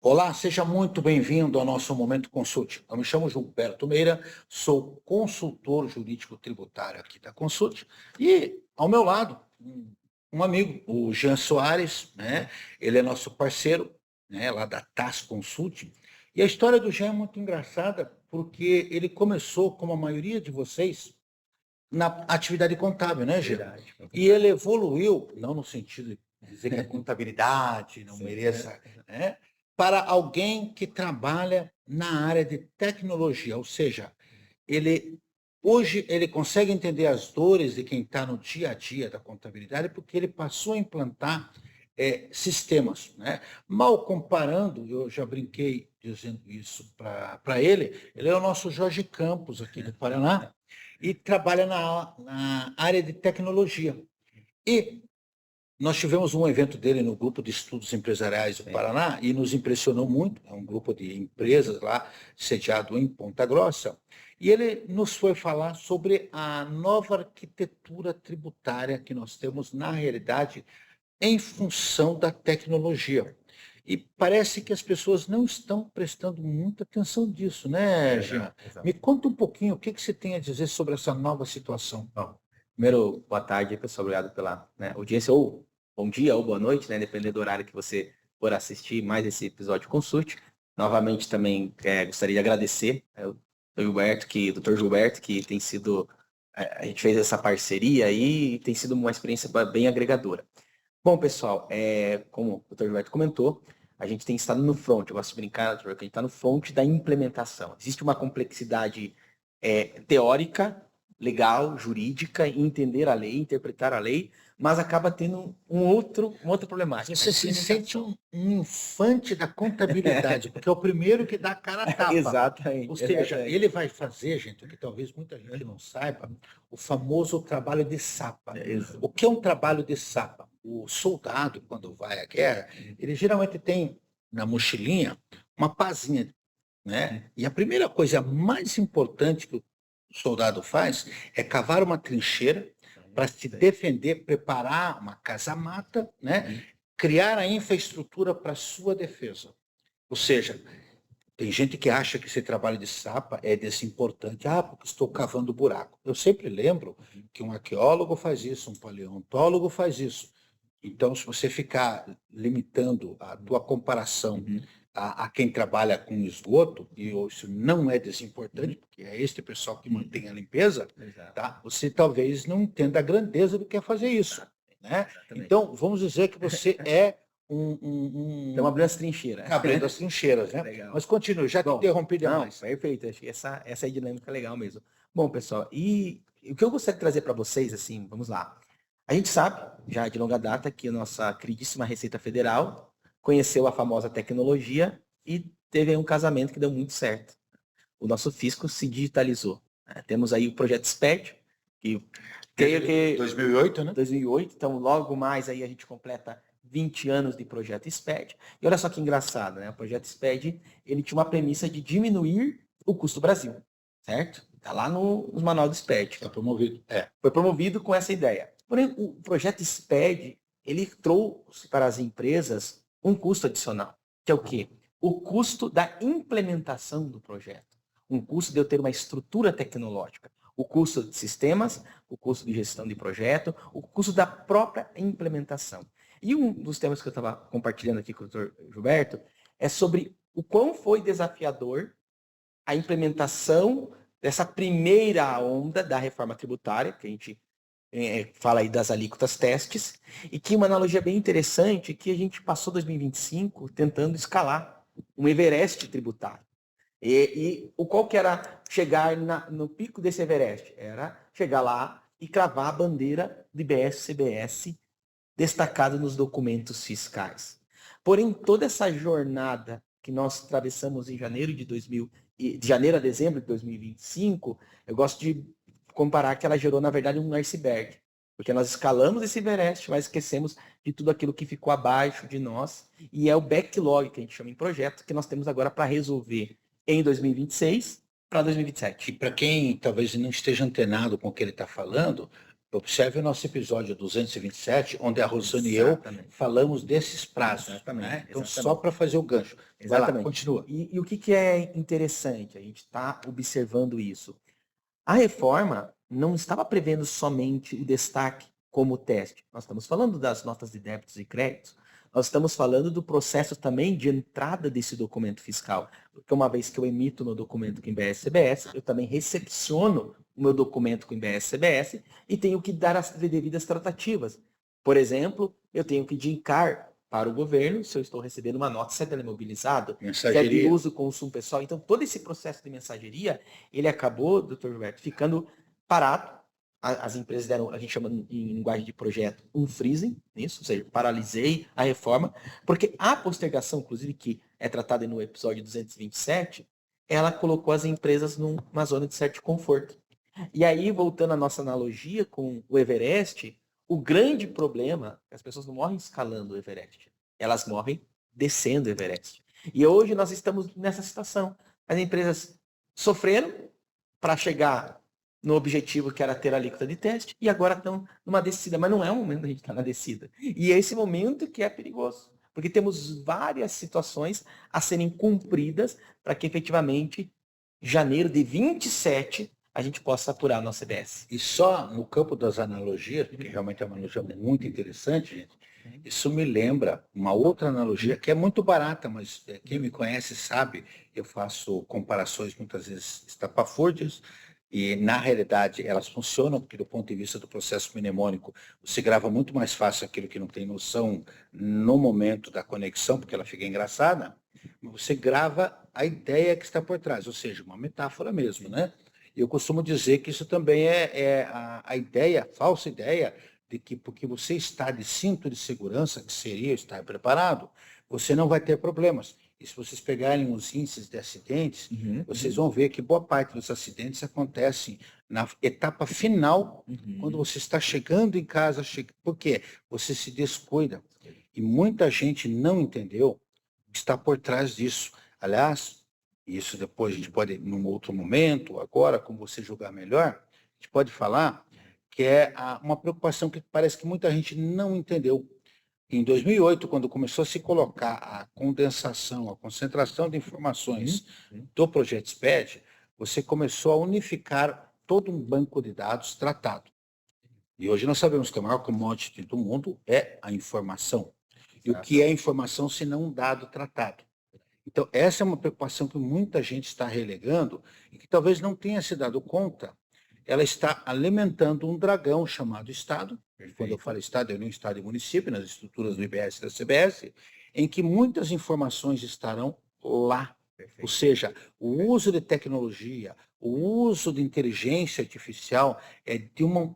Olá, seja muito bem-vindo ao nosso Momento Consult. Eu me chamo Gilberto Meira, sou consultor jurídico tributário aqui da Consult e, ao meu lado, um amigo, o Jean Soares, né? Ele é nosso parceiro, né, lá da TAS Consult. E a história do Jean é muito engraçada porque ele começou, como a maioria de vocês, na atividade contábil, né, Jean? Verdade. E ele evoluiu, não no sentido de dizer que a contabilidade não Sim, mereça, né, para alguém que trabalha na área de tecnologia, ou seja, ele hoje ele consegue entender as dores de quem está no dia a dia da contabilidade porque ele passou a implantar sistemas, né? Mal comparando, eu já brinquei dizendo isso para ele é o nosso Jorge Campos aqui do Paraná e trabalha na área de tecnologia. E nós tivemos um evento dele no Grupo de Estudos Empresariais do Paraná e nos impressionou muito. É um grupo de empresas lá, sediado em Ponta Grossa. E ele nos foi falar sobre a nova arquitetura tributária que nós temos, na realidade, em função da tecnologia. E parece que as pessoas não estão prestando muita atenção disso, né, Jean? Me conta um pouquinho o que você tem a dizer sobre essa nova situação. Bom, primeiro, boa tarde, pessoal. Obrigado pela audiência, ou bom dia, ou boa noite, né? Dependendo do horário que você for assistir mais esse episódio de Consult. Novamente, também gostaria de agradecer ao Dr. Gilberto, que tem sido. A gente fez essa parceria aí e tem sido uma experiência bem agregadora. Bom, pessoal, como o Dr. Gilberto comentou, a gente tem estado no front. Eu gosto de brincar, que a gente está no front da implementação. Existe uma complexidade teórica, legal, jurídica, em entender a lei, interpretar a lei, mas acaba tendo uma outra problemática. Você se sente um infante da contabilidade, porque é o primeiro que dá a cara a tapa. Exatamente. Ou seja, Exatamente. ele vai fazer, gente, o que talvez muita gente não saiba, o famoso trabalho de sapa. O que é um trabalho de sapa? O soldado, quando vai à guerra, ele geralmente tem na mochilinha uma pazinha, né? E a primeira coisa mais importante que o soldado faz é cavar uma trincheira para se defender, preparar uma casa-mata, né? Criar a infraestrutura para a sua defesa. Ou seja, tem gente que acha que esse trabalho de sapa é desimportante. Ah, porque estou cavando buraco. Eu sempre lembro que um arqueólogo faz isso, um paleontólogo faz isso. Então, se você ficar limitando a tua comparação a quem trabalha com esgoto, e isso não é desimportante, porque é este pessoal que mantém a limpeza, tá? Você talvez não entenda a grandeza do que é fazer isso, né? Então, vamos dizer que você é Estamos abrindo as trincheiras. abrindo as trincheiras, né? Legal. Mas continue, já te interrompi demais. Não, perfeito, acho que essa é a dinâmica legal mesmo. Bom, pessoal, e o que eu gostaria de trazer para vocês, assim, vamos lá. A gente sabe, já de longa data, que a nossa queridíssima Receita Federal conheceu a famosa tecnologia e teve aí um casamento que deu muito certo. O nosso fisco se digitalizou. Temos aí o projeto SPED, que creio que 2008, né? 2008, então logo mais aí a gente completa 20 anos de projeto SPED. E olha só que engraçado, né? O projeto SPED, ele tinha uma premissa de diminuir o custo do Brasil, certo? Está lá nos manual do SPED. Está promovido. Foi promovido com essa ideia. Porém, o projeto SPED, ele trouxe para as empresas um custo adicional, que é o quê? O custo da implementação do projeto. Um custo de eu ter uma estrutura tecnológica. O custo de sistemas, o custo de gestão de projeto, o custo da própria implementação. E um dos temas que eu estava compartilhando aqui com o Dr. Gilberto é sobre o quão foi desafiador a implementação dessa primeira onda da reforma tributária, que a gente fala aí das alíquotas testes, e que uma analogia bem interessante é que a gente passou 2025 tentando escalar um Everest tributário. E o qual que era chegar no pico desse Everest? Era chegar lá e cravar a bandeira do IBS-CBS destacado nos documentos fiscais. Porém, toda essa jornada que nós atravessamos em janeiro de janeiro a dezembro de 2025, eu gosto de comparar que ela gerou, na verdade, um iceberg. Porque nós escalamos esse Everest, mas esquecemos de tudo aquilo que ficou abaixo de nós. E é o backlog, que a gente chama em projeto, que nós temos agora para resolver em 2026 para 2027. E para quem talvez não esteja antenado com o que ele está falando, Observe o nosso episódio 227, onde a Rosane e eu Exatamente. falamos desses prazos. Exatamente, Né? Então, exatamente. só para fazer o gancho. Vai lá, Exatamente. continua. E o que é interessante? A gente está observando isso. A reforma não estava prevendo somente o destaque como teste. Nós estamos falando das notas de débitos e créditos. Nós estamos falando do processo também de entrada desse documento fiscal. Porque uma vez que eu emito o meu documento com o IBS-CBS, eu também recepciono o meu documento com o IBS-CBS e tenho que dar as devidas tratativas. Por exemplo, eu tenho que indicar para o governo se eu estou recebendo uma nota, se ela é imobilizado, se é de uso, consumo pessoal. Então, todo esse processo de mensageria, ele acabou, doutor Gilberto, ficando parado. As empresas deram, a gente chama em linguagem de projeto, um freezing nisso, ou seja, paralisei a reforma, porque a postergação, inclusive, que é tratada no episódio 227, ela colocou as empresas numa zona de certo conforto. E aí, voltando à nossa analogia com o Everest, o grande problema é que as pessoas não morrem escalando o Everest, elas morrem descendo o Everest. E hoje nós estamos nessa situação. As empresas sofreram para chegar no objetivo que era ter a alíquota de teste, e agora estão numa descida, mas não é o momento da gente estar na descida. E é esse momento que é perigoso, porque temos várias situações a serem cumpridas para que efetivamente, janeiro de 27, a gente possa apurar a nossa CBS. E só no campo das analogias, porque realmente é uma analogia muito interessante, gente, isso me lembra uma outra analogia que é muito barata, mas quem me conhece sabe, eu faço comparações muitas vezes estapafúrdias, e na realidade elas funcionam, porque do ponto de vista do processo mnemônico, você grava muito mais fácil aquilo que não tem noção no momento da conexão, porque ela fica engraçada, mas você grava a ideia que está por trás, ou seja, uma metáfora mesmo, né? Eu costumo dizer que isso também é a ideia, a falsa ideia, de que porque você está de cinto de segurança, que seria estar preparado, você não vai ter problemas. E se vocês pegarem os índices de acidentes, vocês vão ver que boa parte dos acidentes acontecem na etapa final, quando você está chegando em casa. Por quê? Você se descuida. E muita gente não entendeu o que está por trás disso. Aliás, isso depois a gente pode, num outro momento, agora, como você julgar melhor, a gente pode falar que é uma preocupação que parece que muita gente não entendeu. Em 2008, quando começou a se colocar a condensação, a concentração de informações do projeto SPED, você começou a unificar todo um banco de dados tratado. E hoje nós sabemos que a maior commodity do mundo é a informação. E o que é informação se não um dado tratado? Então, essa é uma preocupação que muita gente está relegando e que talvez não tenha se dado conta. Ela está alimentando um dragão chamado Estado. Perfeito. Quando eu falo Estado, eu não Estado e município, nas estruturas do IBS e da CBS, em que muitas informações estarão lá. Perfeito. Ou seja, o uso de tecnologia, o uso de inteligência artificial é de um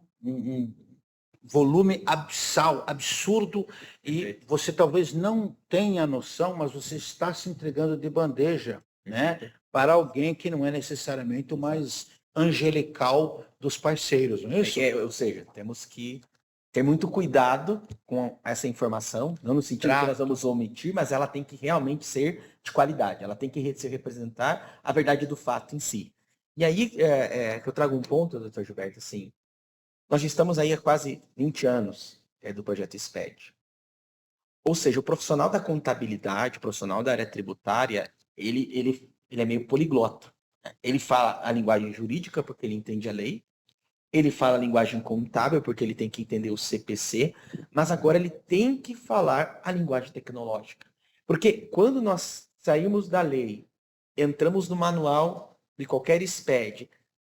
volume abissal, absurdo, e você talvez não tenha noção, mas você está se entregando de bandeja, né, para alguém que não é necessariamente o mais angelical dos parceiros, não é isso? Ou seja, temos que ter muito cuidado com essa informação, não no sentido que nós vamos omitir, mas ela tem que realmente ser de qualidade, ela tem que se representar a verdade do fato em si. E aí que eu trago um ponto, doutor Gilberto, assim, nós já estamos aí há quase 20 anos do projeto SPED. Ou seja, o profissional da contabilidade, o profissional da área tributária, ele é meio poliglota. Ele fala a linguagem jurídica porque ele entende a lei, ele fala a linguagem contábil porque ele tem que entender o CPC, mas agora ele tem que falar a linguagem tecnológica. Porque quando nós saímos da lei, entramos no manual de qualquer SPED,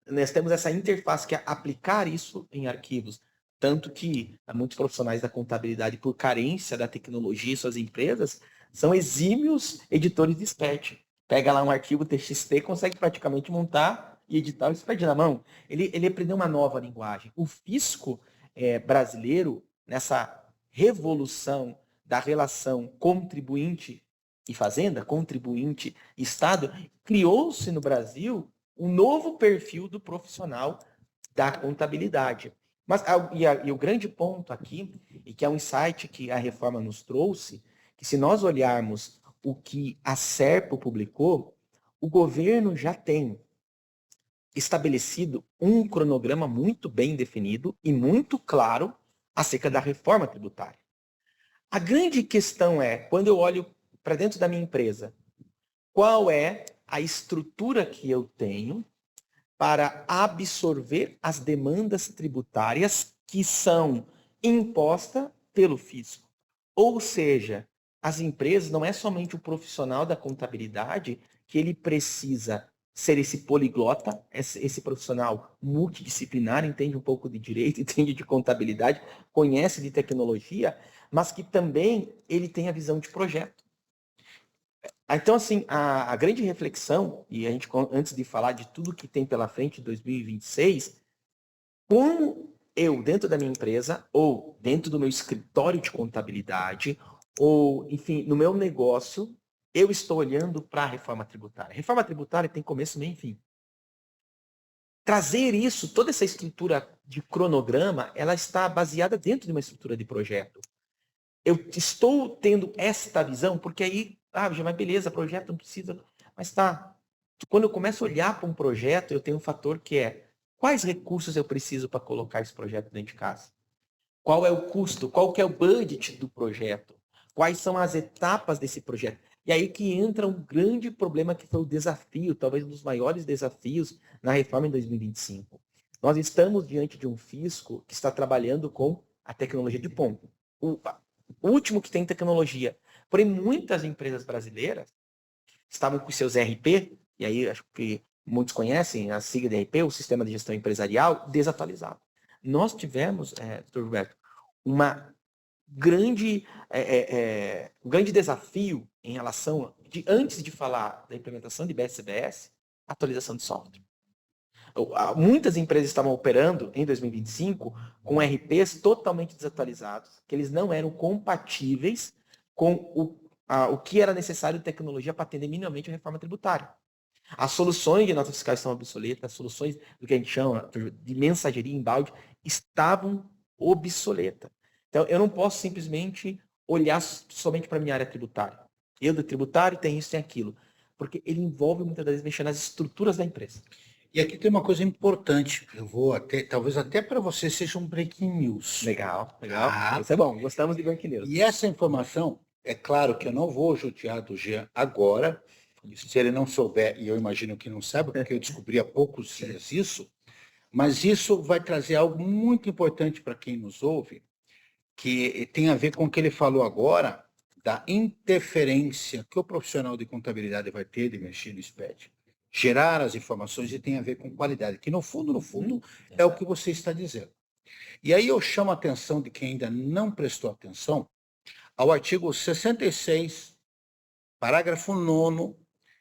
nós temos essa interface que é aplicar isso em arquivos. Tanto que muitos profissionais da contabilidade, por carência da tecnologia e suas empresas, são exímios editores de SPED. Pega lá um arquivo TXT, consegue praticamente montar e editar o SPED na mão. Ele aprendeu uma nova linguagem. O fisco brasileiro, nessa revolução da relação contribuinte e fazenda, contribuinte e Estado, criou-se no Brasil um novo perfil do profissional da contabilidade. Mas e o grande ponto aqui, e que é um insight que a reforma nos trouxe, que se nós olharmos o que a SERPO publicou, o governo já tem estabelecido um cronograma muito bem definido e muito claro acerca da reforma tributária. A grande questão é, quando eu olho para dentro da minha empresa, qual é a estrutura que eu tenho para absorver as demandas tributárias que são impostas pelo fisco? Ou seja, as empresas não é somente o profissional da contabilidade que ele precisa ser esse poliglota, esse profissional multidisciplinar, entende um pouco de direito, entende de contabilidade, conhece de tecnologia, mas que também ele tem a visão de projeto. Então, assim, a grande reflexão, e a gente, antes de falar de tudo que tem pela frente em 2026, como eu, dentro da minha empresa, ou dentro do meu escritório de contabilidade, ou, enfim, no meu negócio, eu estou olhando para a reforma tributária. A reforma tributária tem começo, meio e fim. Trazer isso, toda essa estrutura de cronograma, ela está baseada dentro de uma estrutura de projeto. Eu estou tendo esta visão, porque aí, já vai, beleza, projeto não precisa. Mas tá, quando eu começo a olhar para um projeto, eu tenho um fator que é, quais recursos eu preciso para colocar esse projeto dentro de casa? Qual é o custo? Qual que é o budget do projeto? Quais são as etapas desse projeto? E aí que entra um grande problema que foi o desafio, talvez um dos maiores desafios na reforma em 2025. Nós estamos diante de um fisco que está trabalhando com a tecnologia de ponta. O último que tem tecnologia. Porém, muitas empresas brasileiras estavam com seus ERP, e aí acho que muitos conhecem a sigla de ERP, o Sistema de Gestão Empresarial, desatualizado. Nós tivemos, Dr. Roberto, uma grande, um grande desafio em relação, antes de falar da implementação de BSBS, atualização de software. Muitas empresas estavam operando em 2025 com RPs totalmente desatualizados, que eles não eram compatíveis com o que era necessário de tecnologia para atender minimamente a reforma tributária. As soluções de nota fiscal estão obsoletas, as soluções do que a gente chama de mensageria embalde estavam obsoletas. Então, eu não posso simplesmente olhar somente para a minha área tributária. Eu, do tributário, tem isso, tem aquilo. Porque ele envolve, muitas vezes, mexer nas estruturas da empresa. E aqui tem uma coisa importante, eu vou talvez até para você seja um breaking news. Legal. Isso é bom, gostamos de breaking news. E essa informação, é claro que eu não vou judiar do Jean agora, se ele não souber, e eu imagino que não saiba, porque eu descobri há poucos dias isso, mas isso vai trazer algo muito importante para quem nos ouve, que tem a ver com o que ele falou agora, da interferência que o profissional de contabilidade vai ter de mexer no SPED. Gerar as informações e tem a ver com qualidade, que no fundo, é o que você está dizendo. E aí eu chamo a atenção de quem ainda não prestou atenção ao artigo 66, parágrafo 9º,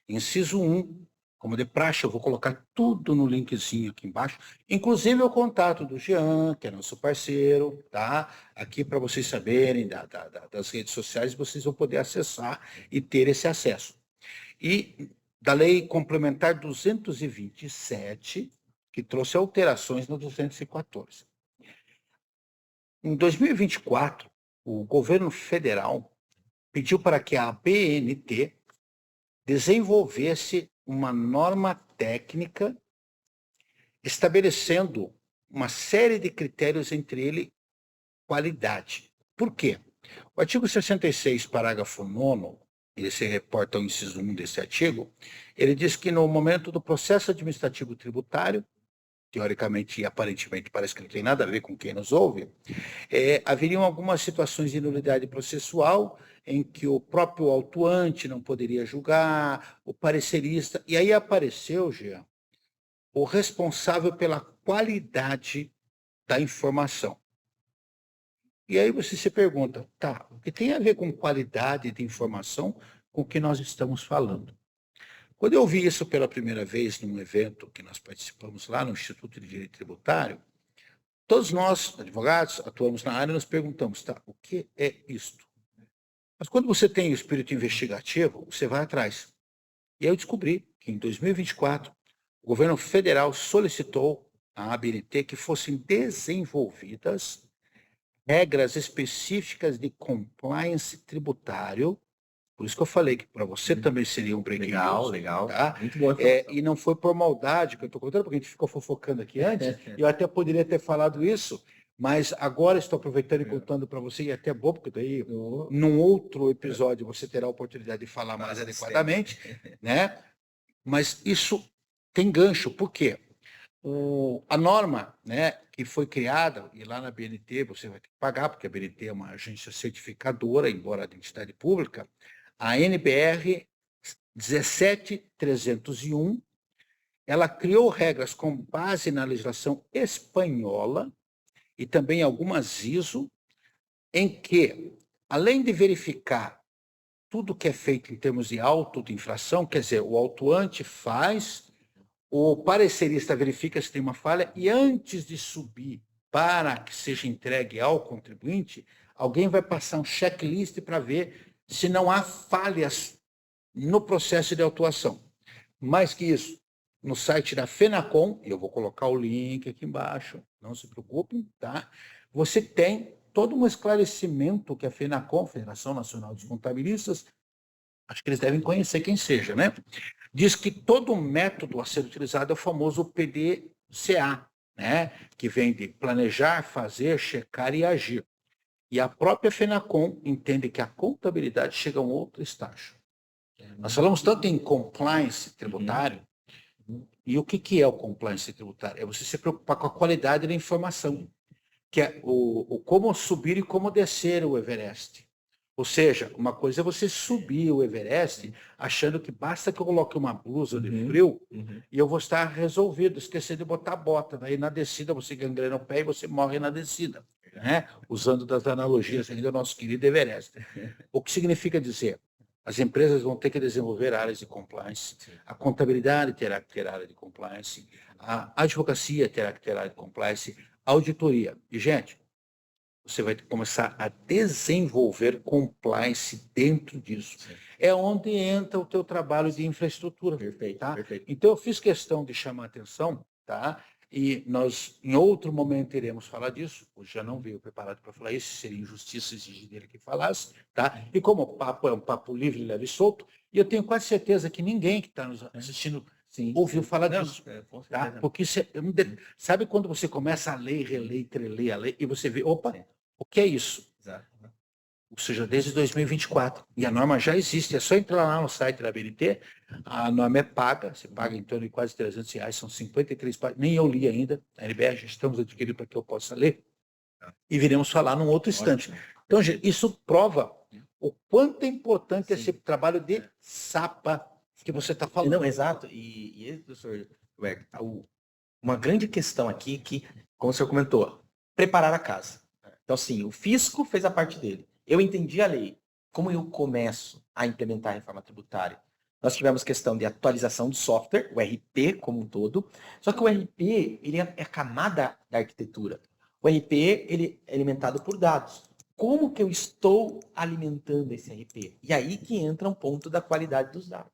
inciso 1, como de praxe, eu vou colocar tudo no linkzinho aqui embaixo, inclusive o contato do Jean, que é nosso parceiro, tá? Aqui para vocês saberem das redes sociais, vocês vão poder acessar e ter esse acesso. E da Lei Complementar 227, que trouxe alterações no 214. Em 2024, o governo federal pediu para que a ABNT desenvolvesse uma norma técnica estabelecendo uma série de critérios, entre eles qualidade. Por quê? O artigo 66, parágrafo 9º, ele se reporta ao inciso 1 desse artigo, ele diz que no momento do processo administrativo tributário, teoricamente e aparentemente parece que não tem nada a ver com quem nos ouve, haveriam algumas situações de nulidade processual em que o próprio autuante não poderia julgar, o parecerista, e aí apareceu, Jean, o responsável pela qualidade da informação. E aí você se pergunta, tá, o que tem a ver com qualidade de informação com o que nós estamos falando? Quando eu vi isso pela primeira vez num evento que nós participamos lá no Instituto de Direito Tributário, todos nós, advogados, atuamos na área e nos perguntamos, tá, o que é isto? Mas quando você tem o espírito investigativo, você vai atrás. E aí eu descobri que em 2024, o governo federal solicitou à ABNT que fossem desenvolvidas regras específicas de compliance tributário Por isso que eu falei que para você também seria um breaking Legal, news. legal. Tá? Muito boa E não foi por maldade que eu estou contando, porque a gente ficou fofocando aqui antes. Eu até poderia ter falado isso, mas agora estou aproveitando e contando para você, e é até bom, porque daí, num outro episódio, você terá a oportunidade de falar mais adequadamente, né? Mas isso tem gancho, por quê? A norma, né, que foi criada, e lá na BNT você vai ter que pagar, porque a BNT é uma agência certificadora, embora de entidade pública, a NBR 17301, ela criou regras com base na legislação espanhola e também algumas ISO, em que, além de verificar tudo que é feito em termos de auto de infração, quer dizer, o autuante faz, o parecerista verifica se tem uma falha e antes de subir para que seja entregue ao contribuinte, alguém vai passar um checklist para ver se não há falhas no processo de autuação. Mais que isso, no site da FENACON, e eu vou colocar o link aqui embaixo, não se preocupem, tá? Você tem todo um esclarecimento que a FENACON, Federação Nacional dos Contabilistas, acho que eles devem conhecer quem seja, né? Diz que todo método a ser utilizado é o famoso PDCA, né? Que vem de planejar, fazer, checar e agir. E a própria FENACON entende que a contabilidade chega a um outro estágio. Nós falamos tanto em compliance tributário, e o que é o compliance tributário? É você se preocupar com a qualidade da informação, que é o como subir e como descer o Everest. Ou seja, uma coisa é você subir o Everest achando que basta que eu coloque uma blusa de frio e eu vou estar resolvido, esquecer de botar a bota. Daí na descida você gangrena o pé e você morre na descida, né? Usando das analogias aí do nosso querido Everest. O que significa dizer? As empresas vão ter que desenvolver áreas de compliance, a contabilidade terá que ter área de compliance, a advocacia terá que ter área de compliance, a auditoria. E, gente, você vai começar a desenvolver compliance dentro disso. Sim. É onde entra o teu trabalho de infraestrutura. Perfeito, tá? Perfeito. Então, eu fiz questão de chamar a atenção, tá? E nós, em outro momento, iremos falar disso. Hoje já não veio preparado para falar isso, seria injustiça exigir dele que falasse, tá? E como o papo é um papo livre, leve e solto, e eu tenho quase certeza que ninguém que está nos assistindo ouviu falar disso. Tá? Porque isso sabe quando você começa a ler, reler, treler a lei, e você vê, opa, o que é isso? Exato. Ou seja, desde 2024. E a norma já existe, é só entrar lá no site da BNT, a norma é paga, você paga em torno de quase R$300, são 53 páginas, nem eu li ainda, a NBR já estamos adquirindo para que eu possa ler, e viremos falar num outro instante. Então, gente, isso prova o quanto é importante esse trabalho de SAPA que você está falando. Não, exato. E professor, uma grande questão aqui que, como o senhor comentou, preparar a casa. Então, assim, o fisco fez a parte dele. Eu entendi a lei. Como eu começo a implementar a reforma tributária? Nós tivemos questão de atualização do software, o RP como um todo. Só que o RP, ele é a camada da arquitetura. O RP, ele é alimentado por dados. Como que eu estou alimentando esse RP? E aí que entra um ponto da qualidade dos dados.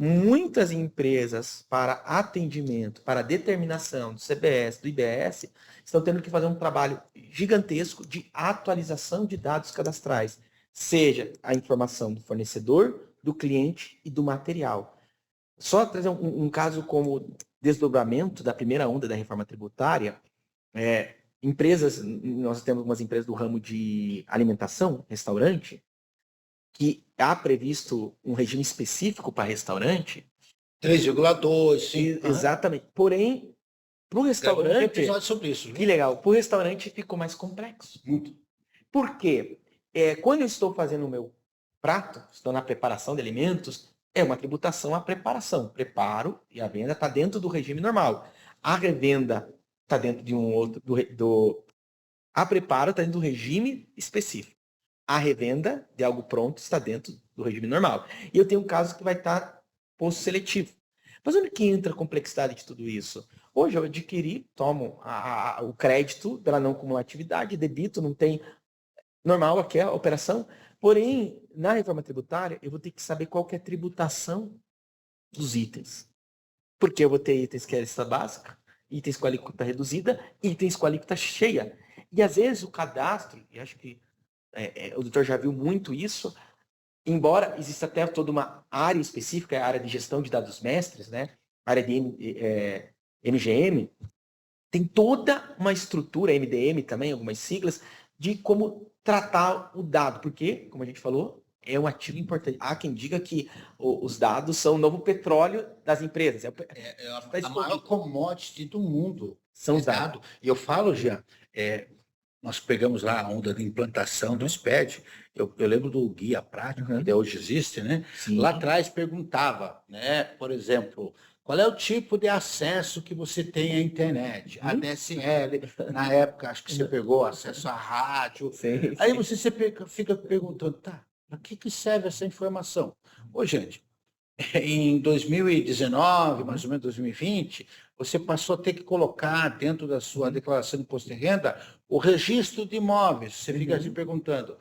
Muitas empresas, para atendimento, para determinação do CBS, do IBS, estão tendo que fazer um trabalho gigantesco de atualização de dados cadastrais, seja a informação do fornecedor, do cliente e do material. Só trazer um caso como desdobramento da primeira onda da reforma tributária, empresas, nós temos algumas empresas do ramo de alimentação, restaurante, que há previsto um regime específico para restaurante. 3,2, sim. Exatamente. Porém, para o restaurante... Tem um episódio sobre isso. Que legal. Para o restaurante ficou mais complexo. Muito. Por quê? Quando eu estou fazendo o meu prato, estou na preparação de alimentos, é uma tributação à preparação. Preparo e a venda está dentro do regime normal. A revenda está dentro de um outro... A preparo está dentro do regime específico. A revenda de algo pronto está dentro do regime normal. E eu tenho um caso que vai estar posto seletivo. Mas onde que entra a complexidade de tudo isso? Hoje eu adquiri, tomo o crédito pela não cumulatividade, debito, não tem normal aqui a operação. Porém, na reforma tributária, eu vou ter que saber qual que é a tributação dos itens. Porque eu vou ter itens que é lista básica, itens com alíquota reduzida, itens com alíquota cheia. E às vezes o cadastro, e acho que o doutor já viu muito isso, embora exista até toda uma área específica, a área de gestão de dados mestres, né? A área de MGM, tem toda uma estrutura, MDM também, algumas siglas, de como tratar o dado, porque, como a gente falou, é um ativo importante. Há quem diga que os dados são o novo petróleo das empresas. A maior commodity do mundo são os dados. Dado. E eu falo, Jean, nós pegamos lá a onda de implantação do SPED, eu lembro do guia prático, que até hoje existe, né? Sim. Lá atrás perguntava, né? Por exemplo, qual é o tipo de acesso que você tem à internet? A DSL, na época, acho que você pegou acesso à rádio. Sim, Aí sim. você fica perguntando, tá, para que serve essa informação? Ô, gente, em 2019, mais ou menos 2020, você passou a ter que colocar dentro da sua declaração de imposto de renda o registro de imóveis. Você fica se perguntando,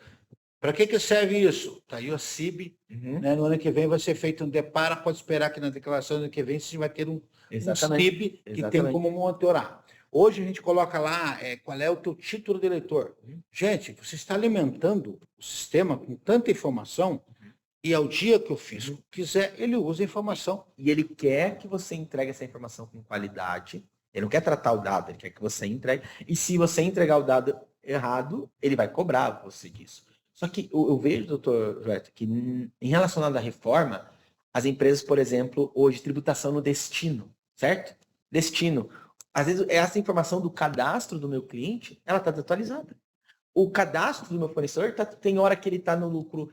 para que serve isso? Está aí o CIB, né? No ano que vem vai ser feito um depara, pode esperar que na declaração do ano que vem você vai ter um CIB que tem como monitorar. Hoje a gente coloca lá qual é o teu título de eleitor. Gente, você está alimentando o sistema com tanta informação e ao dia que o fisco quiser, ele usa a informação. E ele quer que você entregue essa informação com qualidade. Ele não quer tratar o dado, ele quer que você entregue. E se você entregar o dado errado, ele vai cobrar você disso. Só que eu vejo, doutor Roberto, que em relação à reforma, as empresas, por exemplo, hoje, tributação no destino, certo? Destino. Às vezes, essa informação do cadastro do meu cliente, ela está desatualizada. O cadastro do meu fornecedor, tem hora que ele está no lucro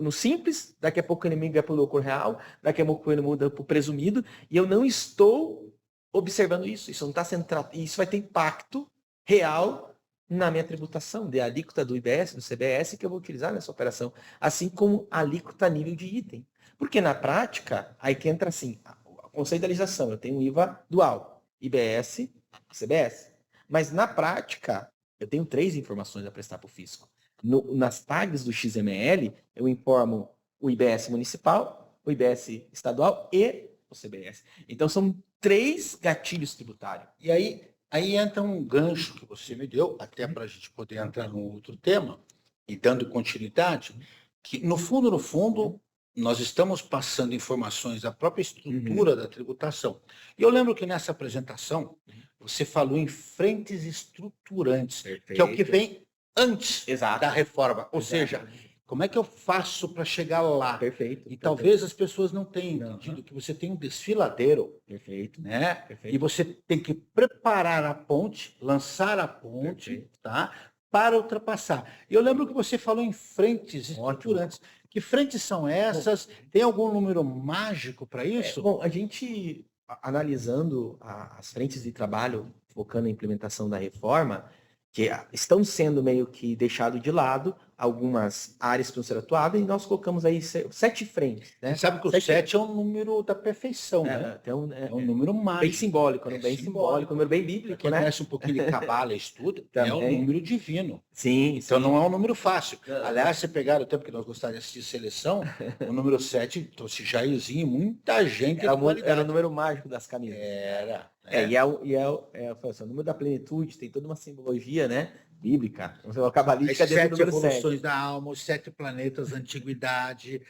no simples, daqui a pouco ele migra para o lucro real, daqui a pouco ele muda para o presumido, e eu não estou observando isso. Isso não está sendo tratado. Isso vai ter impacto real na minha tributação, de alíquota do IBS, do CBS, que eu vou utilizar nessa operação, assim como a alíquota nível de item. Porque na prática, aí que entra assim, o conceito de realização, eu tenho IVA dual, IBS, CBS. Mas na prática, eu tenho 3 informações a prestar para o fisco. Nas tags do XML, eu informo o IBS municipal, o IBS estadual e o CBS. Então, são 3 gatilhos tributários. E aí entra um gancho que você me deu, até para a gente poder entrar num outro tema, e dando continuidade, que, no fundo, nós estamos passando informações da própria estrutura da tributação. E eu lembro que nessa apresentação, você falou em frentes estruturantes, que é o que vem antes da reforma. Ou seja, como é que eu faço para chegar lá? Perfeito. E talvez as pessoas não tenham entendido que você tem um desfiladeiro. Perfeito. Né? Perfeito. E você tem que preparar a ponte, lançar a ponte, tá? Para ultrapassar. E eu lembro que você falou em frentes estruturantes. Que frentes são essas? Tem algum número mágico para isso? Bom, a gente, analisando as frentes de trabalho, focando na implementação da reforma, que estão sendo meio que deixado de lado, algumas áreas que vão ser atuadas, e nós colocamos aí 7 frentes. Né? Você sabe que o 7 é um número da perfeição, né? É um número mágico. Bem simbólico, bem simbólico, um número bem bíblico. Quem né? conhece um pouquinho de cabala e estuda, é um número divino. Sim. Então não é um número fácil. Aliás, se pegar o tempo que nós gostaríamos de assistir seleção, o número 7 trouxe Jairzinho, muita gente. Era o número mágico das camisas. E é o número da plenitude, tem toda uma simbologia, né? Bíblica. A cabalística dentro do número 7. As 7 evoluções da alma, os 7 planetas da antiguidade.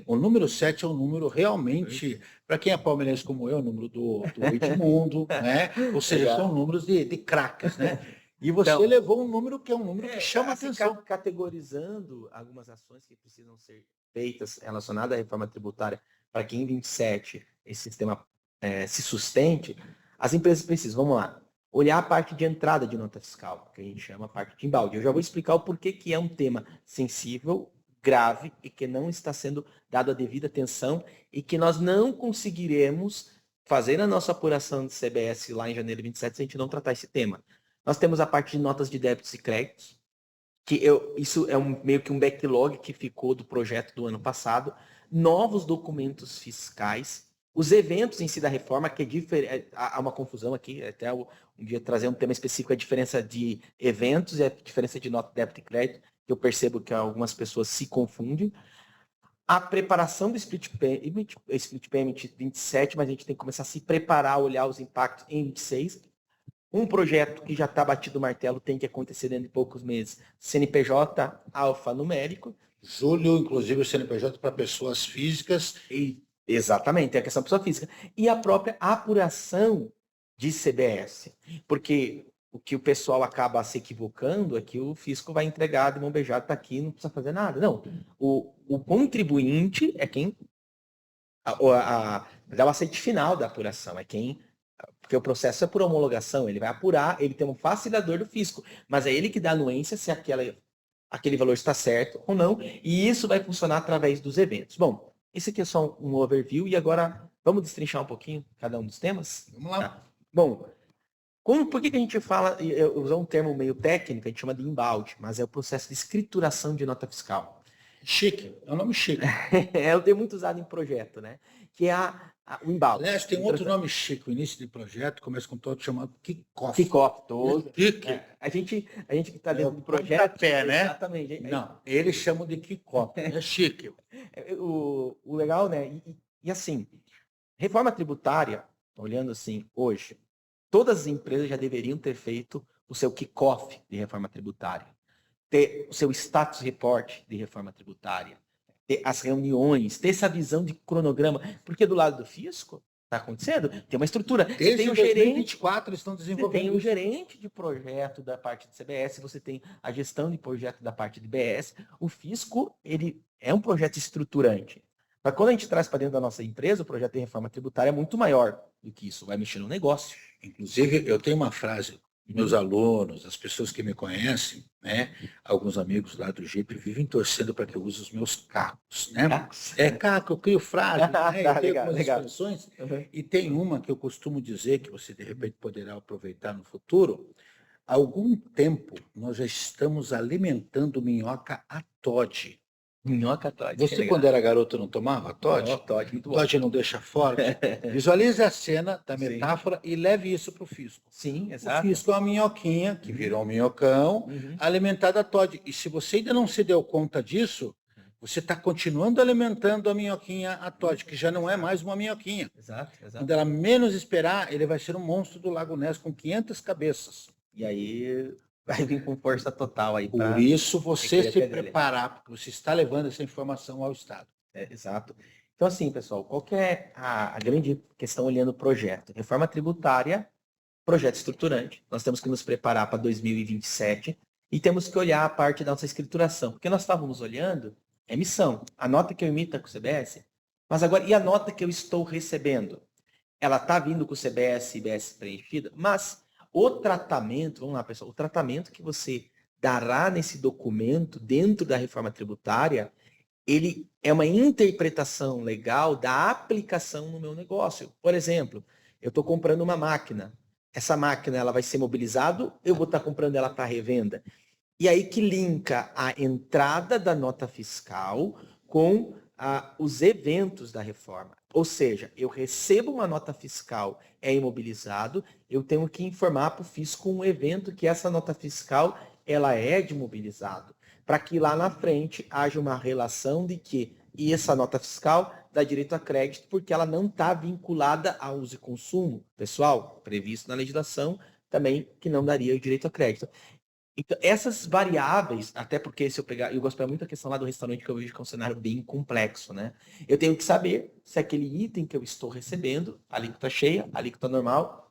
O número 7 é um número realmente, para quem é palmeirense como eu, é o número do Edmundo, né? Ou seja, são números de craques, né? E você levou um número que é um número que chama atenção. Categorizando algumas ações que precisam ser feitas relacionadas à reforma tributária para que em 27 esse sistema se sustente, as empresas precisam, vamos lá, olhar a parte de entrada de nota fiscal, que a gente chama a parte de embalde. Eu já vou explicar o porquê que é um tema sensível, grave e que não está sendo dado a devida atenção e que nós não conseguiremos fazer a nossa apuração de CBS lá em janeiro de 27 se a gente não tratar esse tema. Nós temos a parte de notas de débitos e créditos, que isso é meio que um backlog que ficou do projeto do ano passado, novos documentos fiscais, os eventos em si da reforma, que há uma confusão aqui, até um dia trazer um tema específico, a diferença de eventos e a diferença de nota de débito e crédito, que eu percebo que algumas pessoas se confundem. A preparação do split payment 27, mas a gente tem que começar a se preparar, olhar os impactos em 26. Um projeto que já está batido o martelo tem que acontecer dentro de poucos meses, CNPJ alfanumérico, Julho, inclusive, o CNPJ para pessoas físicas. Exatamente, é a questão da pessoa física. E a própria apuração de CBS. Porque o que o pessoal acaba se equivocando é que o fisco vai entregar de mão beijada, está aqui, não precisa fazer nada. Não, o contribuinte é quem dá o aceite final da apuração, é quem. Porque o processo é por homologação, ele vai apurar, ele tem um facilitador do fisco, mas é ele que dá a anuência se aquele valor está certo ou não, e isso vai funcionar através dos eventos. Bom, esse aqui é só um overview, e agora vamos destrinchar um pouquinho cada um dos temas? Vamos lá. Tá. Bom, por que a gente fala, eu usar um termo meio técnico, a gente chama de embalde, mas é o processo de escrituração de nota fiscal. Chique, é um nome chique. É o termo muito usado em projeto, né? Que é o embalde. Aliás, tem outro nome chique, o início de projeto, começa com todo chamado kickoff. Kickoff, todo. Chique. A gente que está dentro do projeto. Pé, né? Exatamente. Não, eles chamam de kickoff. É chique. O legal, né? E assim, reforma tributária, olhando assim, hoje, todas as empresas já deveriam ter feito o seu kickoff de reforma tributária, ter o seu status report de reforma tributária, ter as reuniões, ter essa visão de cronograma, porque do lado do fisco está acontecendo, tem uma estrutura. Desde tem um 2024 estão desenvolvendo. Você tem um gerente de projeto da parte de CBS, você tem a gestão de projeto da parte de BS. O fisco, ele é um projeto estruturante. Mas quando a gente traz para dentro da nossa empresa, o projeto de reforma tributária é muito maior do que isso, vai mexer no negócio. Inclusive, eu tenho uma frase, meus alunos, as pessoas que me conhecem, né? Alguns amigos lá do Jeep vivem torcendo para que eu use os meus cacos, né? Caco, eu crio frases, né? Eu tenho algumas expressões, e tem uma que eu costumo dizer, que você de repente poderá aproveitar no futuro. Há algum tempo nós já estamos alimentando minhoca a Todd. Minhoca Todd. Você, quando era garoto, não tomava Todd? Todd, muito bom. Todd não deixa forte. Visualize a cena da metáfora e leve isso para o fisco. Sim, exato. O fisco é uma minhoquinha, que virou um minhocão, alimentada a Todd. E se você ainda não se deu conta disso, você está continuando alimentando a minhoquinha a Todd, que já não é mais uma minhoquinha. Exato. Quando ela menos esperar, ele vai ser um monstro do Lago Ness com 500 cabeças. E aí vai vir com força total aí. Por isso, você se preparar, porque você está levando essa informação ao Estado. Exato. Então, assim, pessoal, qual que é a grande questão olhando o projeto? Reforma tributária, projeto estruturante. Nós temos que nos preparar para 2027 e temos que olhar a parte da nossa escrituração. Porque nós estávamos olhando emissão, a nota que eu emito com o CBS, mas agora, e a nota que eu estou recebendo? Ela está vindo com o CBS e IBS preenchida, mas o tratamento, vamos lá, pessoal, o tratamento que você dará nesse documento dentro da reforma tributária, ele é uma interpretação legal da aplicação no meu negócio. Por exemplo, eu estou comprando uma máquina. Essa máquina ela vai ser mobilizada, eu vou estar comprando ela para revenda. E aí que linka a entrada da nota fiscal com os eventos da reforma. Ou seja, eu recebo uma nota fiscal, é imobilizado, eu tenho que informar para o fisco um evento que essa nota fiscal ela é de mobilizado, para que lá na frente haja uma relação de que e essa nota fiscal dá direito a crédito porque ela não está vinculada a uso e consumo. Pessoal, previsto na legislação também que não daria direito a crédito. Então, essas variáveis, até porque se eu pegar, eu gosto muito da questão lá do restaurante que eu vejo que é um cenário bem complexo, né? Eu tenho que saber se aquele item que eu estou recebendo, a alíquota cheia, a alíquota normal,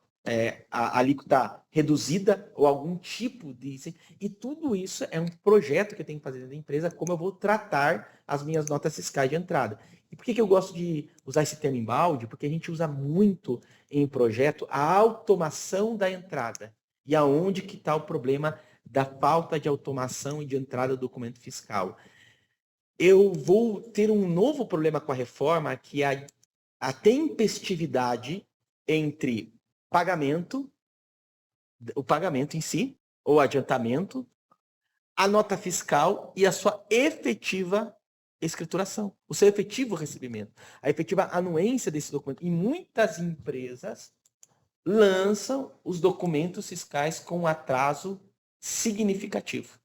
a alíquota reduzida ou algum tipo de... E tudo isso é um projeto que eu tenho que fazer dentro da empresa, como eu vou tratar as minhas notas fiscais de entrada. E por que eu gosto de usar esse termo embalde? Porque a gente usa muito em projeto a automação da entrada. E aonde que está o problema da falta de automação e de entrada do documento fiscal. Eu vou ter um novo problema com a reforma, que é a tempestividade entre o pagamento em si, ou adiantamento, a nota fiscal e a sua efetiva escrituração, o seu efetivo recebimento, a efetiva anuência desse documento. E muitas empresas lançam os documentos fiscais com atraso significativo.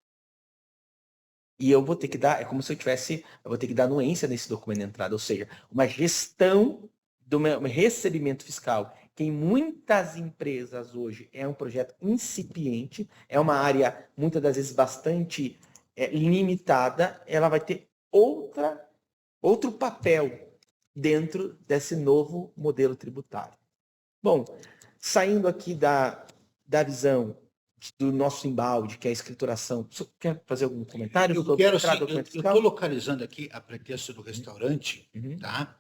E eu vou ter que dar, é como se eu vou ter que dar anuência nesse documento de entrada, ou seja, uma gestão do meu recebimento fiscal, que em muitas empresas hoje é um projeto incipiente, é uma área, muitas das vezes, bastante limitada, ela vai ter outro papel dentro desse novo modelo tributário. Bom, saindo aqui da visão do nosso embalde, que é a escrituração, você quer fazer algum comentário? Eu estou localizando aqui a pretexto do restaurante, tá?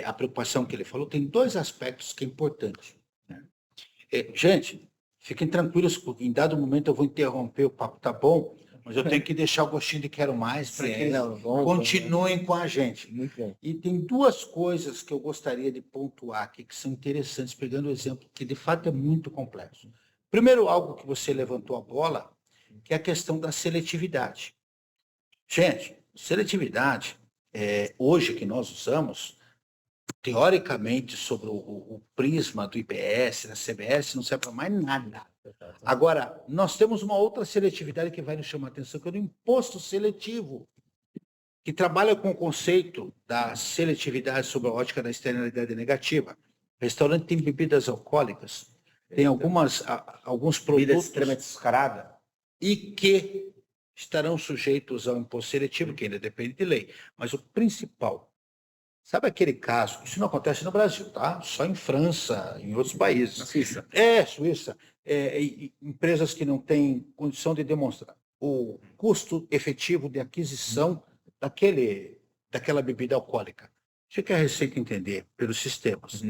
A preocupação que ele falou, tem 2 aspectos que é importante. Né? Gente, fiquem tranquilos, porque em dado momento eu vou interromper, o papo tá bom, mas eu tenho que deixar o gostinho de quero mais para que eles continuem com a gente. Muito bem. E tem 2 coisas que eu gostaria de pontuar aqui, que são interessantes, pegando o exemplo, que de fato é muito complexo. Primeiro, algo que você levantou a bola, que é a questão da seletividade. Gente, seletividade, hoje que nós usamos, teoricamente, sobre o prisma do IBS, da CBS, não serve para mais nada. Agora, nós temos uma outra seletividade que vai nos chamar a atenção, que é o imposto seletivo, que trabalha com o conceito da seletividade sob a ótica da externalidade negativa. O restaurante tem bebidas alcoólicas, tem alguns produtos extremamente açucarada e que estarão sujeitos ao imposto seletivo, que ainda depende de lei. Mas o principal, sabe aquele caso, isso não acontece no Brasil, tá? Só em França, em outros países. Na Suíça. Suíça. Empresas que não têm condição de demonstrar o custo efetivo de aquisição daquela bebida alcoólica. Você quer a Receita entender pelos sistemas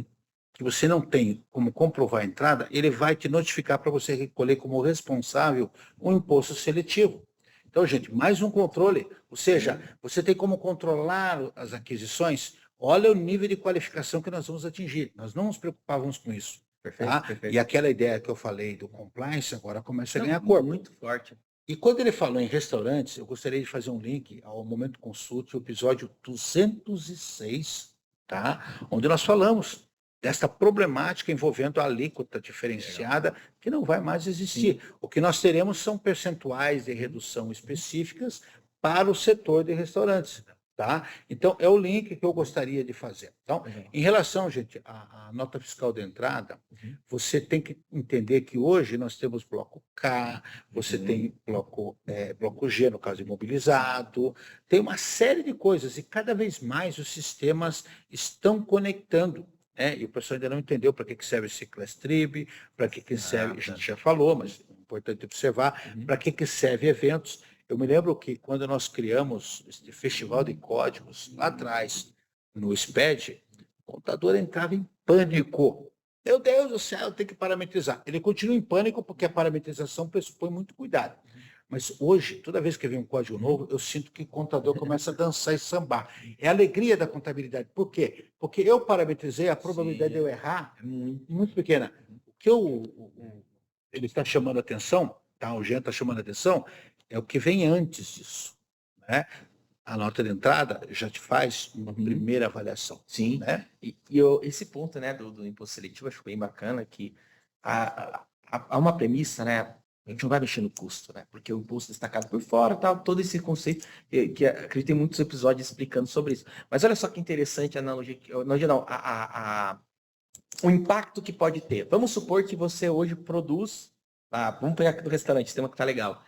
que você não tem como comprovar a entrada, ele vai te notificar para você recolher como responsável um imposto seletivo. Então, gente, mais um controle, ou seja, você tem como controlar as aquisições. Olha o nível de qualificação que nós vamos atingir. Nós não nos preocupávamos com isso. Perfeito, tá? perfeito. E aquela ideia que eu falei do compliance agora começa a ganhar corpo. Muito forte. E quando ele falou em restaurantes, eu gostaria de fazer um link ao Momento Consult, o episódio 206, tá? Onde nós falamos desta problemática envolvendo a alíquota diferenciada, que não vai mais existir. Sim. O que nós teremos são percentuais de redução específicas para o setor de restaurantes. Tá? Então, é o link que eu gostaria de fazer. Então, em relação, gente, à nota fiscal de entrada, você tem que entender que hoje nós temos bloco K, você tem bloco G, no caso imobilizado, tem uma série de coisas, e cada vez mais os sistemas estão conectando. E o pessoal ainda não entendeu para que serve esse Class Trib, para que serve, a gente já falou, mas é importante observar, para que serve eventos. Eu me lembro que quando nós criamos esse festival de códigos, lá atrás, no SPED, o contador entrava em pânico. Meu Deus do céu, tem que parametrizar. Ele continua em pânico porque a parametrização pressupõe muito cuidado. Mas hoje, toda vez que vem um código novo, eu sinto que o contador começa a dançar e sambar. É a alegria da contabilidade. Por quê? Porque eu parametrizei, a probabilidade de eu errar é muito pequena. O que ele está chamando a atenção, tá? O Jean está chamando a atenção, é o que vem antes disso. Né? A nota de entrada já te faz uma primeira avaliação. Sim. Né? E esse ponto, né, do imposto seletivo, acho bem bacana, que há uma premissa, né? A gente não vai mexer no custo, né? Porque o imposto destacado por fora, tal, todo esse conceito, que acredito que tem muitos episódios explicando sobre isso. Mas olha só que interessante a analogia, o impacto que pode ter. Vamos supor que você hoje produz, vamos pegar aqui do restaurante, esse tema que tá legal,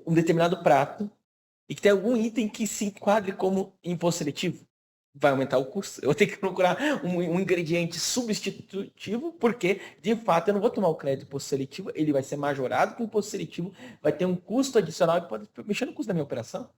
um determinado prato e que tem algum item que se enquadre como imposto seletivo. Vai aumentar o custo. Eu vou ter que procurar um ingrediente substitutivo, porque, de fato, eu não vou tomar o crédito do imposto seletivo, ele vai ser majorado com o imposto seletivo, vai ter um custo adicional que pode mexer no custo da minha operação.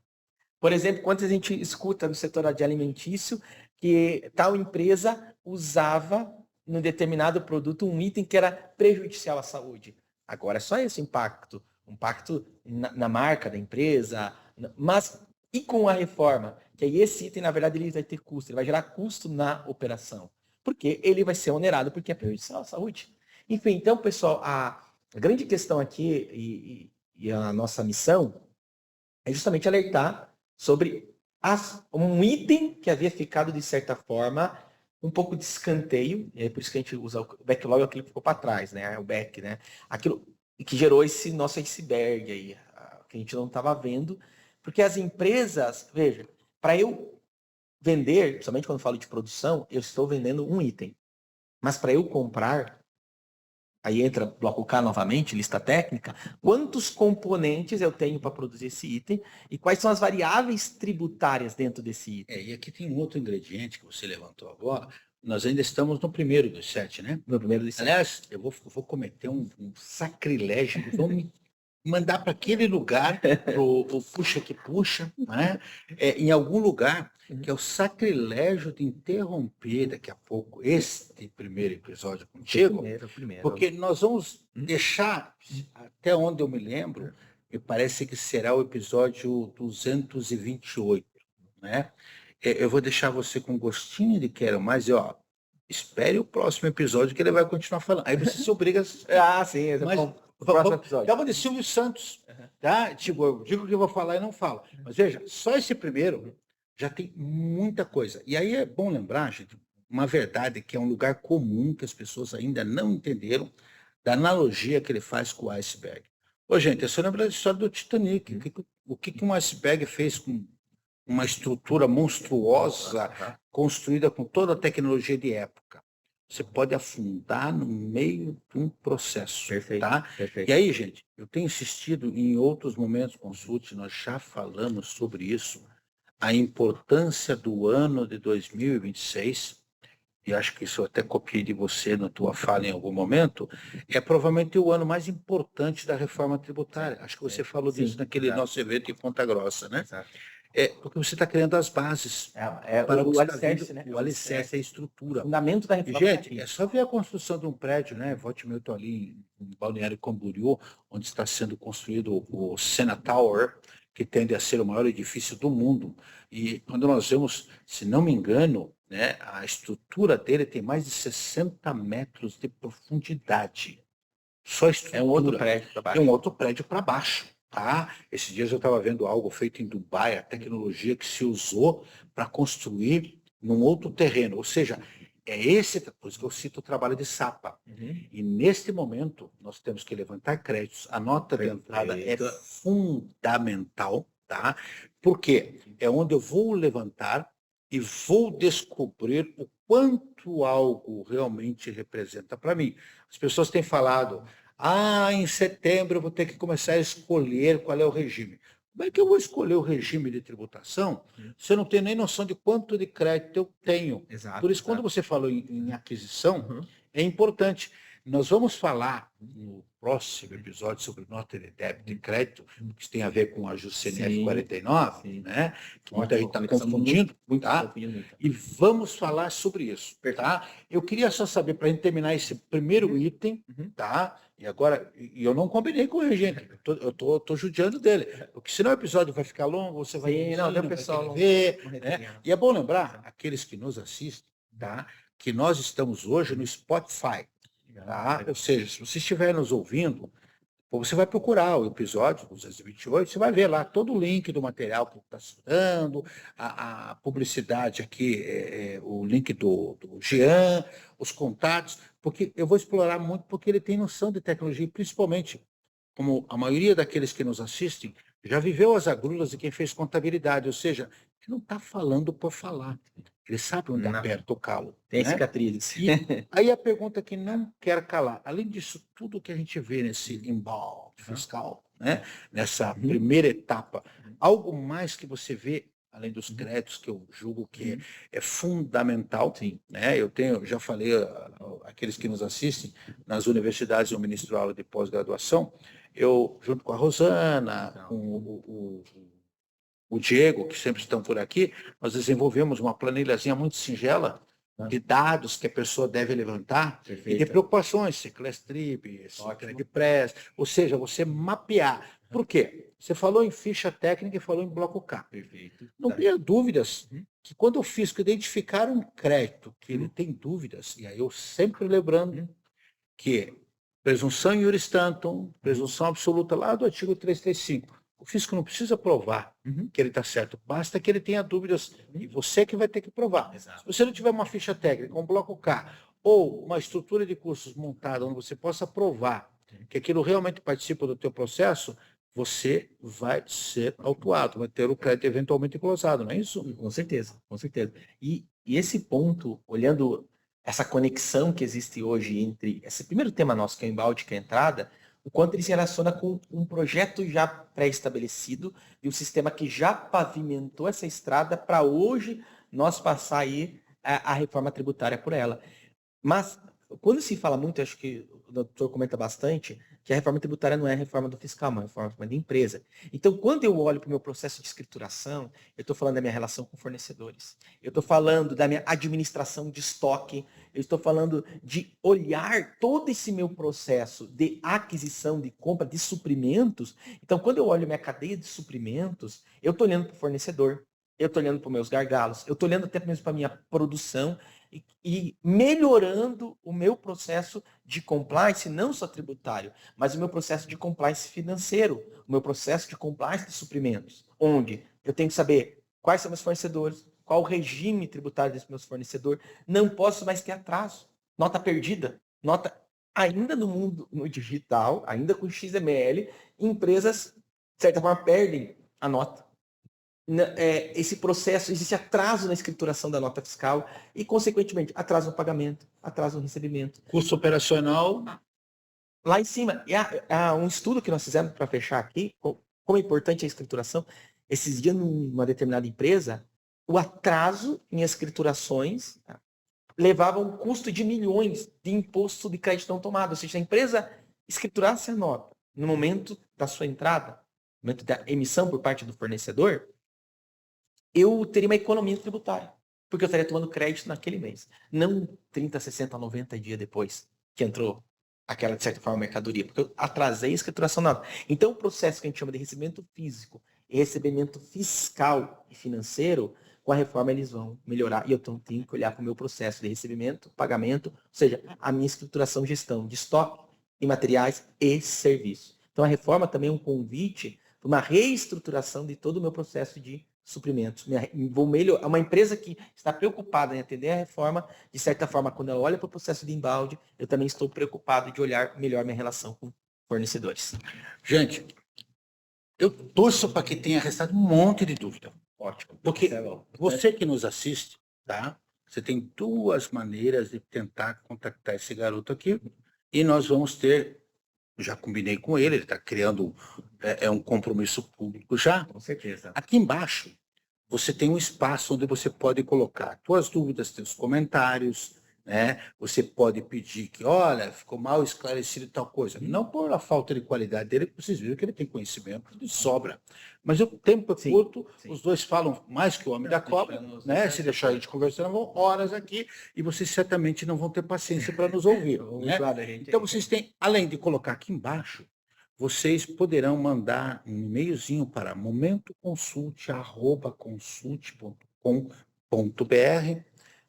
Por exemplo, quando a gente escuta no setor de alimentício que tal empresa usava, num determinado produto, um item que era prejudicial à saúde. Agora é só esse impacto. Um impacto na marca da empresa, mas e com a reforma? Que aí esse item, na verdade, ele vai ter custo, ele vai gerar custo na operação. Porque ele vai ser onerado porque é prejudicial à saúde. Enfim, então, pessoal, a grande questão aqui e a nossa missão é justamente alertar sobre um item que havia ficado, de certa forma, um pouco de escanteio, e é por isso que a gente usa o backlog, aquilo que ficou para trás, né? O back, né? Aquilo que gerou esse nosso iceberg aí, que a gente não estava vendo, porque as empresas, veja, para eu vender, principalmente quando eu falo de produção, eu estou vendendo um item, mas para eu comprar, aí entra bloco K novamente, lista técnica, quantos componentes eu tenho para produzir esse item e quais são as variáveis tributárias dentro desse item. E aqui tem um outro ingrediente que você levantou agora. Nós ainda estamos no primeiro dos 7, né? No primeiro dos 7. Aliás, eu vou cometer um sacrilégio. Vão me mandar para aquele lugar, o puxa que puxa, né? Em algum lugar, que é o sacrilégio de interromper daqui a pouco este primeiro episódio contigo, Primeiro. porque nós vamos deixar, até onde eu me lembro, me parece que será o episódio 228, né? Eu vou deixar você com gostinho de quero mais, e ó, espere o próximo episódio que ele vai continuar falando. Aí você se obriga a... sim. Mas o próximo episódio. Calma de Silvio Santos, tá? Tipo, eu digo o que eu vou falar e não falo. Mas veja, só esse primeiro já tem muita coisa. E aí é bom lembrar, gente, uma verdade que é um lugar comum que as pessoas ainda não entenderam, da analogia que ele faz com o iceberg. Ô, gente, é só lembrar da história do Titanic. O que um iceberg fez com uma estrutura monstruosa, construída com toda a tecnologia de época? Você pode afundar no meio de um processo. Perfeito, tá? perfeito. E aí, gente, eu tenho insistido em outros momentos, consulte, nós já falamos sobre isso, a importância do ano de 2026, e acho que isso eu até copiei de você na tua fala em algum momento, é provavelmente o ano mais importante da reforma tributária. Acho que você falou disso naquele nosso evento em Ponta Grossa, né? Exato. Porque você está criando as bases para o alicerce, né? O alicerce é a estrutura. O fundamento da reforma. Gente, é só ver a construção de um prédio, né? Volte meu, estou ali em Balneário Camboriú, onde está sendo construído o Sena Tower, que tende a ser o maior edifício do mundo. E quando nós vemos, se não me engano, né, a estrutura dele tem mais de 60 metros de profundidade. Só a estrutura. É um outro prédio para baixo. É um outro prédio para baixo. Tá? Esses dias eu estava vendo algo feito em Dubai, a tecnologia que se usou para construir num outro terreno. Ou seja, por isso que eu cito o trabalho de Sapa. E neste momento, nós temos que levantar créditos. A nota de entrada é fundamental, tá? Porque é onde eu vou levantar e vou descobrir o quanto algo realmente representa para mim. As pessoas têm falado, em setembro eu vou ter que começar a escolher qual é o regime. Como é que eu vou escolher o regime de tributação se eu não tenho nem noção de quanto de crédito eu tenho? Exato, por isso, quando você falou em aquisição, é importante. Nós vamos falar no próximo episódio sobre nota de débito e crédito, que tem a ver com a JUSCNF 49, né? Que muita gente está confundindo, tá? E vamos falar sobre isso, tá? Eu queria só saber, para a gente terminar esse primeiro item, tá? E agora, eu não combinei com ele, gente. Eu tô judiando dele. Porque senão o episódio vai ficar longo, você vai o pessoal ver, né? E é bom lembrar, aqueles que nos assistem, tá? Que nós estamos hoje no Spotify. Tá? Ou seja, se você estiver nos ouvindo, você vai procurar o episódio 228, você vai ver lá todo o link do material que está citando, a publicidade aqui, o link do Jean, os contatos, porque eu vou explorar muito, porque ele tem noção de tecnologia, e principalmente, como a maioria daqueles que nos assistem, já viveu as agruras de quem fez contabilidade, ou seja, que não está falando por falar. Ele sabe onde aperta o calo. Tem cicatrizes. E aí a pergunta que não quer calar, além disso tudo que a gente vê nesse embalde fiscal, né? Nessa primeira etapa, algo mais que você vê, além dos créditos, que eu julgo que é fundamental, né? Já falei, aqueles que nos assistem, nas universidades, eu ministro aula de pós-graduação, eu, junto com a Rosana, com o Diego, que sempre estão por aqui, nós desenvolvemos uma planilhazinha muito singela de dados que a pessoa deve levantar e de preocupações, Seclestrib, Secredpress, ou seja, você mapear. Por quê? Você falou em ficha técnica e falou em bloco K. Não tenha dúvidas que quando o fisco identificar um crédito que ele tem dúvidas, e aí eu sempre lembrando que presunção iuris tantum, presunção absoluta lá do artigo 335, o fisco não precisa provar que ele está certo, basta que ele tenha dúvidas e você que vai ter que provar. Exato. Se você não tiver uma ficha técnica, um bloco K, ou uma estrutura de cursos montada onde você possa provar que aquilo realmente participa do teu processo, você vai ser autuado, vai ter o crédito eventualmente glosado, não é isso? Com certeza, com certeza. E esse ponto, olhando essa conexão que existe hoje entre esse primeiro tema nosso, que é o embalde, que é a entrada, o quanto ele se relaciona com um projeto já pré-estabelecido e um sistema que já pavimentou essa estrada para hoje nós passar aí a reforma tributária por ela. Mas, quando se fala muito, acho que o doutor comenta bastante, que a reforma tributária não é a reforma do fiscal, mas é a reforma da empresa. Então, quando eu olho para o meu processo de escrituração, eu estou falando da minha relação com fornecedores, eu estou falando da minha administração de estoque, eu estou falando de olhar todo esse meu processo de aquisição, de compra de suprimentos. Então, quando eu olho minha cadeia de suprimentos, eu estou olhando para o fornecedor, eu estou olhando para os meus gargalos, eu estou olhando até mesmo para a minha produção, e melhorando o meu processo de compliance, não só tributário, mas o meu processo de compliance financeiro, o meu processo de compliance de suprimentos, onde eu tenho que saber quais são meus fornecedores, qual o regime tributário desse meu fornecedor, não posso mais ter atraso, nota perdida, nota ainda no mundo no digital, ainda com XML, empresas, de certa forma, perdem a nota. Esse processo, existe atraso na escrituração da nota fiscal e, consequentemente, atraso no pagamento, atraso no recebimento. Custo operacional. Lá em cima, há um estudo que nós fizemos para fechar aqui, como é importante a escrituração. Esses dias, numa determinada empresa, o atraso em escriturações levava um custo de milhões de imposto de crédito não tomado. Ou seja, a empresa escriturasse a nota no momento da sua entrada, no momento da emissão por parte do fornecedor, eu teria uma economia tributária, porque eu estaria tomando crédito naquele mês, não 30, 60, 90 dias depois que entrou aquela, de certa forma, mercadoria, porque eu atrasei a escrituração nada. Então, o processo que a gente chama de recebimento físico e recebimento fiscal e financeiro, com a reforma eles vão melhorar, e eu tenho que olhar para o meu processo de recebimento, pagamento, ou seja, a minha escrituração, gestão de estoque, de materiais e serviços. Então, a reforma também é um convite para uma reestruturação de todo o meu processo de suprimentos. Vou melhorar. Uma empresa que está preocupada em atender a reforma, de certa forma, quando ela olha para o processo de embalde, eu também estou preocupado de olhar melhor minha relação com fornecedores. Gente, eu torço para que tenha restado um monte de dúvida. Ótimo. Porque você que nos assiste, tá? Você tem duas maneiras de tentar contactar esse garoto aqui e nós vamos ter, já combinei com ele está criando um compromisso público já. Com certeza. Aqui embaixo, você tem um espaço onde você pode colocar suas dúvidas, seus comentários, né? Você pode pedir que, olha, ficou mal esclarecido tal coisa. Não por a falta de qualidade dele, porque vocês viram que ele tem conhecimento de sobra. Mas o tempo é curto, os dois falam mais que o homem da cobra, né? Se deixar a gente conversando, vão horas aqui e vocês certamente não vão ter paciência para nos ouvir. Né? Então, vocês têm, além de colocar aqui embaixo, vocês poderão mandar um e-mailzinho para momentoconsult@consult.com.br,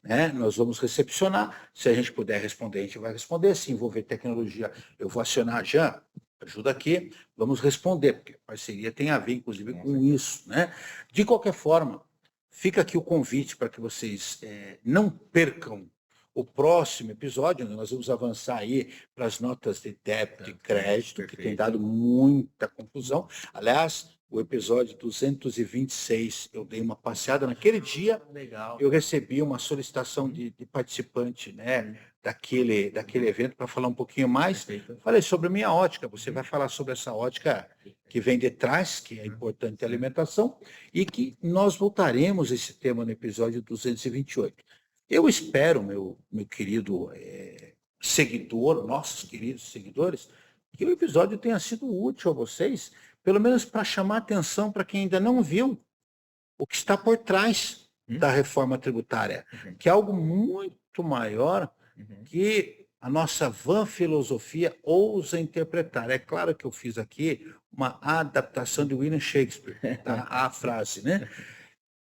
né? Nós vamos recepcionar. Se a gente puder responder, a gente vai responder. Se envolver tecnologia, eu vou acionar a Jean, ajuda aqui, vamos responder, porque parceria tem a ver, inclusive, com isso, né? De qualquer forma, fica aqui o convite para que vocês não percam o próximo episódio. Nós vamos avançar aí para as notas de débito e crédito, que tem dado muita confusão. Aliás, o episódio 226, eu dei uma passeada naquele dia. Legal. Eu recebi uma solicitação de participante, né, daquele evento para falar um pouquinho mais. Falei sobre a minha ótica. Você vai falar sobre essa ótica que vem de trás, que é importante a alimentação, e que nós voltaremos a esse tema no episódio 228. Eu espero, meu querido seguidor, nossos queridos seguidores, que o episódio tenha sido útil a vocês, pelo menos para chamar atenção para quem ainda não viu o que está por trás da reforma tributária, que é algo muito maior que a nossa vã filosofia ousa interpretar. É claro que eu fiz aqui uma adaptação de William Shakespeare, tá? A frase, né?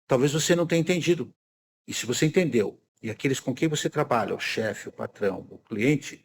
Talvez você não tenha entendido. E se você entendeu, e aqueles com quem você trabalha, o chefe, o patrão, o cliente,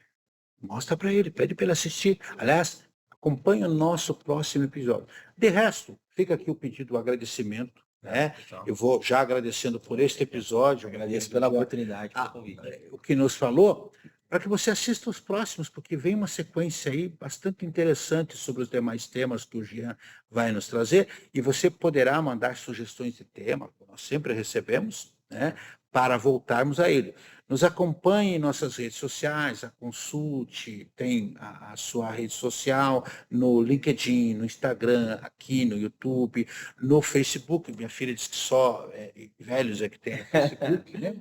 mostra para ele, pede para ele assistir. Aliás, acompanhe o nosso próximo episódio. De resto, fica aqui o pedido, o agradecimento, né? Eu vou já agradecendo por este episódio. Agradeço pela oportunidade, pelo convite. O que nos falou, para que você assista os próximos, porque vem uma sequência aí bastante interessante sobre os demais temas que o Jean vai nos trazer, e você poderá mandar sugestões de tema, que nós sempre recebemos, né? para voltarmos a ele. Nos acompanhe em nossas redes sociais, a Consulte tem a sua rede social, no LinkedIn, no Instagram, aqui no YouTube, no Facebook. Minha filha diz que só velhos é que tem no Facebook, né?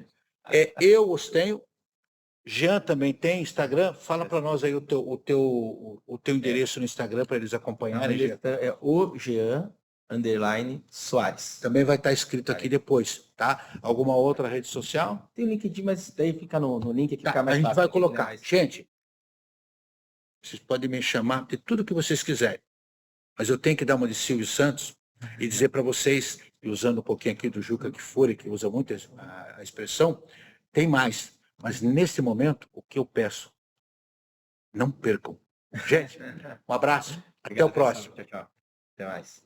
Eu os tenho. Jean também tem Instagram. Fala para nós aí o teu endereço no Instagram para eles acompanharem. Jean. É o Jean _Soares. Também vai estar escrito aqui depois, tá? Alguma outra rede social? Tem o LinkedIn, mas daí fica no link que Tá, fica mais a gente fácil. vai aqui, colocar. né? Mas- Gente, vocês podem me chamar de tudo que vocês quiserem, mas eu tenho que dar uma de Silvio Santos e dizer para vocês, e usando um pouquinho aqui do Juca Kfouri, que usa muito a expressão, tem mais. Mas nesse momento, o que eu peço, não percam. Gente, um abraço. Até o próximo. Tchau, tchau. Até mais.